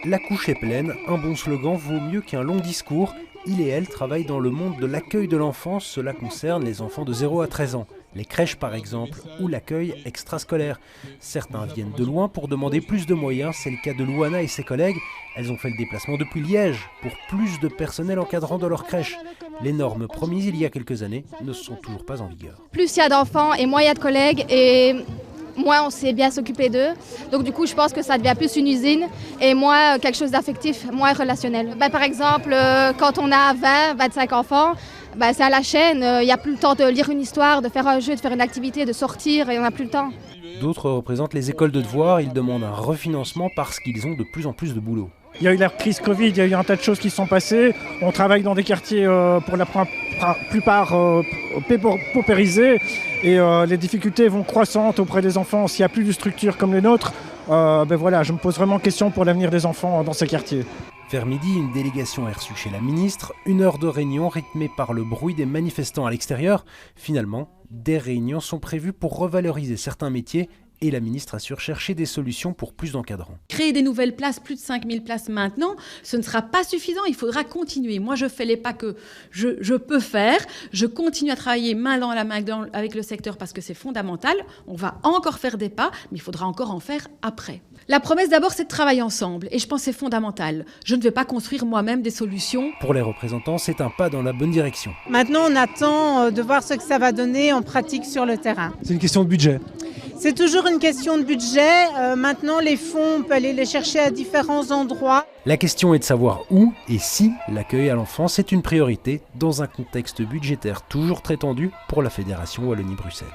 La couche est pleine, un bon slogan vaut mieux qu'un long discours. Il et elle travaillent dans le monde de l'accueil de l'enfance, cela concerne les enfants de 0 à 13 ans. Les crèches par exemple, ou l'accueil extrascolaire. Certains viennent de loin pour demander plus de moyens, c'est le cas de Louana et ses collègues. Elles ont fait le déplacement depuis Liège pour plus de personnel encadrant dans leur crèche. Les normes promises il y a quelques années ne sont toujours pas en vigueur. Plus il y a d'enfants et moins il y a de collègues et moins on sait bien s'occuper d'eux. Donc du coup je pense que ça devient plus une usine et moins quelque chose d'affectif, moins relationnel. Par exemple quand on a 20-25 enfants, c'est à la chaîne, il n'y a plus le temps de lire une histoire, de faire un jeu, de faire une activité, de sortir et on n'a plus le temps. D'autres représentent les écoles de devoirs, ils demandent un refinancement parce qu'ils ont de plus en plus de boulot. Il y a eu la crise Covid, il y a eu un tas de choses qui se sont passées. On travaille dans des quartiers pour la plupart paupérisés et les difficultés vont croissantes auprès des enfants. S'il n'y a plus de structures comme les nôtres, je me pose vraiment question pour l'avenir des enfants dans ces quartiers. Vers midi, une délégation est reçue chez la ministre. 1 heure de réunion rythmée par le bruit des manifestants à l'extérieur. Finalement, des réunions sont prévues pour revaloriser certains métiers. Et la ministre assure chercher des solutions pour plus d'encadrants. Créer des nouvelles places, plus de 5000 places maintenant, ce ne sera pas suffisant, il faudra continuer. Moi, je fais les pas que je peux faire. Je continue à travailler main dans la main avec le secteur parce que c'est fondamental. On va encore faire des pas, mais il faudra encore en faire après. La promesse d'abord, c'est de travailler ensemble. Et je pense que c'est fondamental. Je ne vais pas construire moi-même des solutions. Pour les représentants, c'est un pas dans la bonne direction. Maintenant, on attend de voir ce que ça va donner en pratique sur le terrain. C'est une question de budget. C'est toujours une question de budget. Maintenant, les fonds, on peut aller les chercher à différents endroits. La question est de savoir où et si l'accueil à l'enfance est une priorité dans un contexte budgétaire toujours très tendu pour la Fédération Wallonie-Bruxelles.